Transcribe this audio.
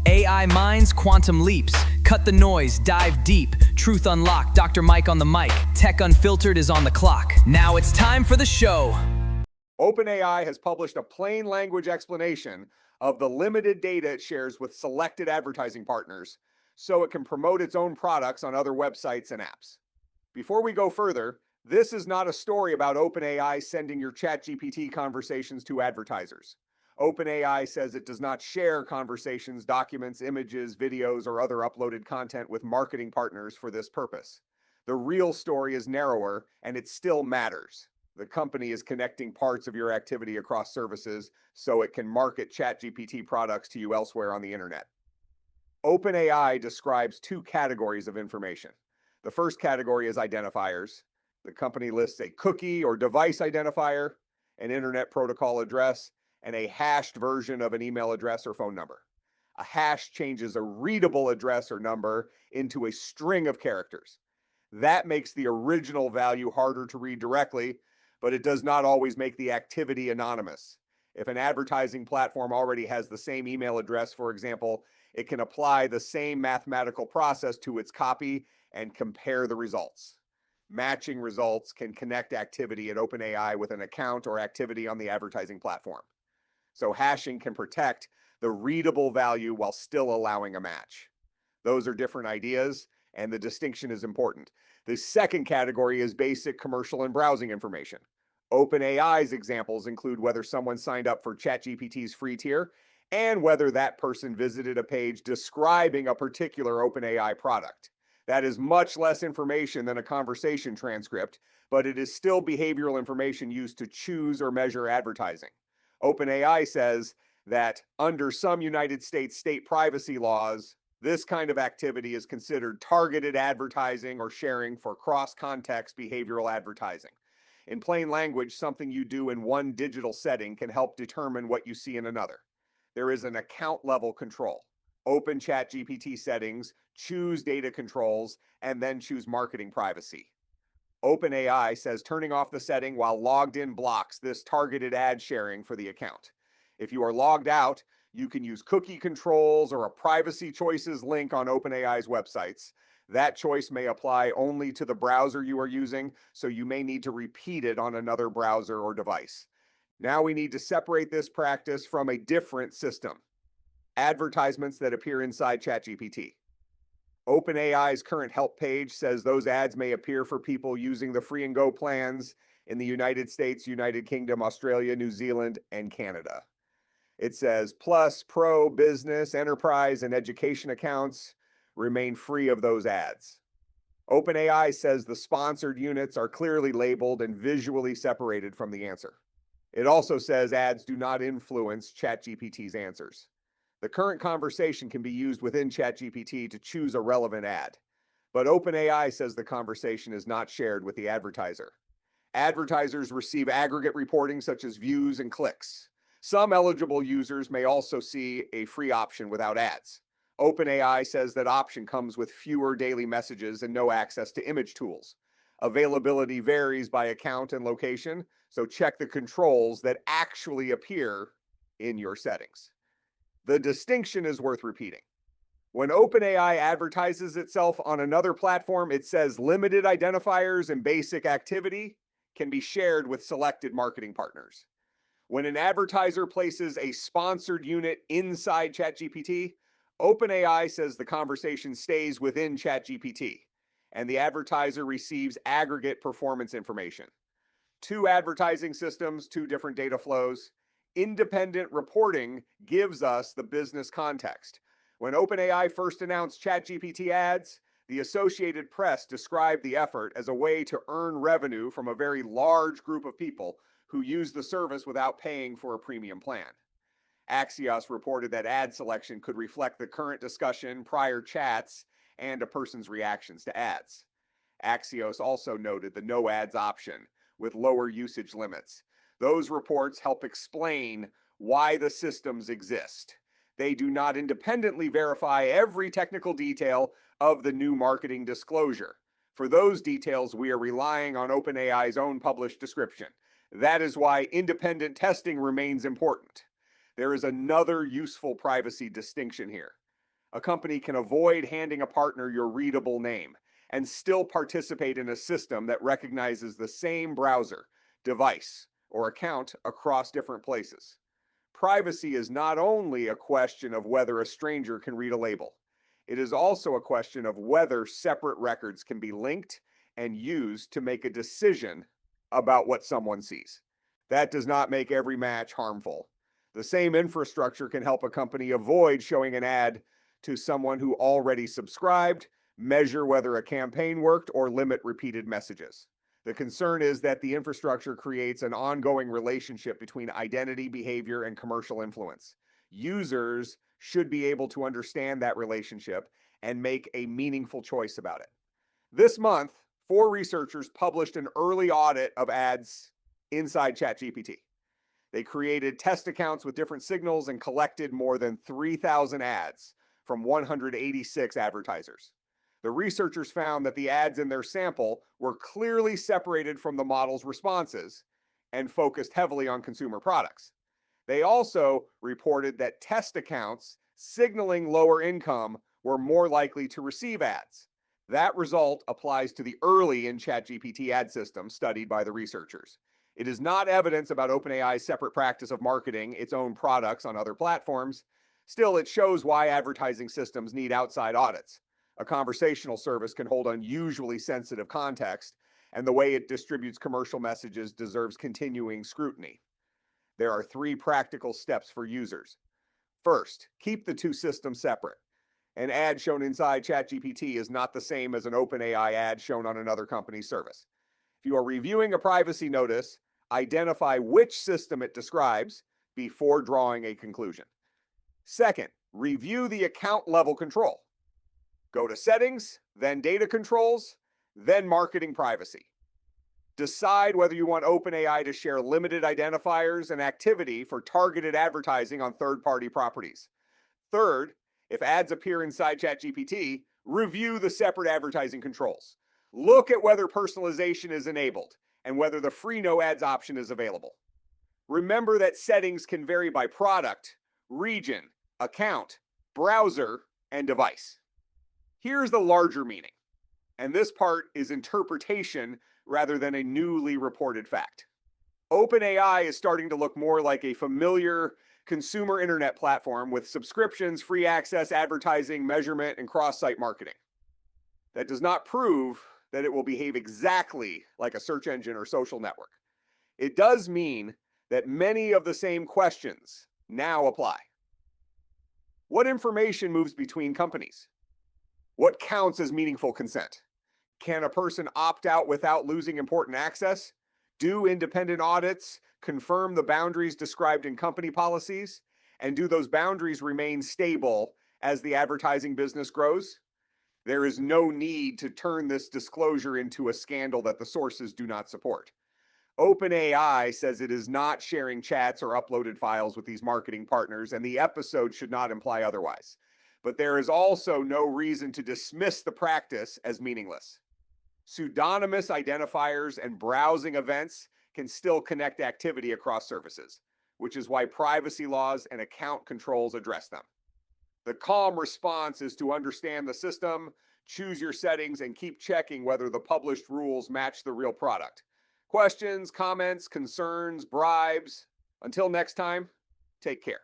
AI minds, quantum leaps. Cut the noise, dive deep. Truth unlocked. Dr. Mike on the mic. Tech Unfiltered is on the clock. Now it's time for the show. OpenAI has published a plain language explanation of the limited data it shares with selected advertising partners so it can promote its own products on other websites and apps. Before we go further, this is not a story about OpenAI sending your ChatGPT conversations to advertisers. OpenAI says it does not share conversations, documents, images, videos, or other uploaded content with marketing partners for this purpose. The real story is narrower, and it still matters. The company is connecting parts of your activity across services so it can market ChatGPT products to you elsewhere on the internet. OpenAI describes two categories of information. The first category is identifiers. The company lists a cookie or device identifier, an internet protocol address, and a hashed version of an email address or phone number. A hash changes a readable address or number into a string of characters. That makes the original value harder to read directly, but it does not always make the activity anonymous. If an advertising platform already has the same email address, for example, it can apply the same mathematical process to its copy and compare the results. Matching results can connect activity at OpenAI with an account or activity on the advertising platform. So hashing can protect the readable value while still allowing a match. Those are different ideas, and the distinction is important. The second category is basic commercial and browsing information. OpenAI's examples include whether someone signed up for ChatGPT's free tier and whether that person visited a page describing a particular OpenAI product. That is much less information than a conversation transcript, but it is still behavioral information used to choose or measure advertising. OpenAI says that under some United States state privacy laws, this kind of activity is considered targeted advertising or sharing for cross-context behavioral advertising. In plain language, something you do in one digital setting can help determine what you see in another. There is an account-level control. Open ChatGPT settings, choose data controls, and then choose marketing privacy. OpenAI says turning off the setting while logged in blocks this targeted ad sharing for the account. If you are logged out, you can use cookie controls or a privacy choices link on OpenAI's websites. That choice may apply only to the browser you are using, so you may need to repeat it on another browser or device. Now we need to separate this practice from a different system: advertisements that appear inside ChatGPT. OpenAI's current help page says those ads may appear for people using the free and go plans in the United States, United Kingdom, Australia, New Zealand, and Canada. It says Plus, Pro, Business, Enterprise, and Education accounts remain free of those ads. OpenAI says the sponsored units are clearly labeled and visually separated from the answer. It also says ads do not influence ChatGPT's answers. The current conversation can be used within ChatGPT to choose a relevant ad, but OpenAI says the conversation is not shared with the advertiser. Advertisers receive aggregate reporting such as views and clicks. Some eligible users may also see a free option without ads. OpenAI says that option comes with fewer daily messages and no access to image tools. Availability varies by account and location, so check the controls that actually appear in your settings. The distinction is worth repeating. When OpenAI advertises itself on another platform, it says limited identifiers and basic activity can be shared with selected marketing partners. When an advertiser places a sponsored unit inside ChatGPT, OpenAI says the conversation stays within ChatGPT, and the advertiser receives aggregate performance information. Two advertising systems, two different data flows. Independent reporting gives us the business context. When OpenAI first announced ChatGPT ads, the Associated Press described the effort as a way to earn revenue from a very large group of people who use the service without paying for a premium plan. Axios reported that ad selection could reflect the current discussion, prior chats, and a person's reactions to ads. Axios also noted the no ads option with lower usage limits. Those reports help explain why the systems exist. They do not independently verify every technical detail of the new marketing disclosure. For those details, we are relying on OpenAI's own published description. That is why independent testing remains important. There is another useful privacy distinction here. A company can avoid handing a partner your readable name and still participate in a system that recognizes the same browser, device, or account across different places. Privacy is not only a question of whether a stranger can read a label, it is also a question of whether separate records can be linked and used to make a decision about what someone sees. That does not make every match harmful. The same infrastructure can help a company avoid showing an ad to someone who already subscribed, measure whether a campaign worked, or limit repeated messages. The concern is that the infrastructure creates an ongoing relationship between identity, behavior, and commercial influence. Users should be able to understand that relationship and make a meaningful choice about it. This month, 4 researchers published an early audit of ads inside ChatGPT. They created test accounts with different signals and collected more than 3,000 ads from 186 advertisers. The researchers found that the ads in their sample were clearly separated from the model's responses and focused heavily on consumer products. They also reported that test accounts signaling lower income were more likely to receive ads. That result applies to the early in-ChatGPT ad system studied by the researchers. It is not evidence about OpenAI's separate practice of marketing its own products on other platforms. Still, it shows why advertising systems need outside audits. A conversational service can hold unusually sensitive context, and the way it distributes commercial messages deserves continuing scrutiny. There are 3 practical steps for users. First, keep the 2 systems separate. An ad shown inside ChatGPT is not the same as an OpenAI ad shown on another company's service. If you are reviewing a privacy notice, identify which system it describes before drawing a conclusion. Second, review the account level control. Go to Settings, then Data Controls, then Marketing Privacy. Decide whether you want OpenAI to share limited identifiers and activity for targeted advertising on third-party properties. Third, if ads appear inside ChatGPT, review the separate advertising controls. Look at whether personalization is enabled and whether the free no ads option is available. Remember that settings can vary by product, region, account, browser, and device. Here's the larger meaning, and this part is interpretation rather than a newly reported fact. OpenAI is starting to look more like a familiar consumer internet platform with subscriptions, free access, advertising, measurement, and cross-site marketing. That does not prove that it will behave exactly like a search engine or social network. It does mean that many of the same questions now apply. What information moves between companies? What counts as meaningful consent? Can a person opt out without losing important access? Do independent audits confirm the boundaries described in company policies? And do those boundaries remain stable as the advertising business grows? There is no need to turn this disclosure into a scandal that the sources do not support. OpenAI says it is not sharing chats or uploaded files with these marketing partners, and the episode should not imply otherwise. But there is also no reason to dismiss the practice as meaningless. Pseudonymous identifiers and browsing events can still connect activity across services, which is why privacy laws and account controls address them. The calm response is to understand the system, choose your settings, and keep checking whether the published rules match the real product. Questions, comments, concerns, bribes. Until next time, take care.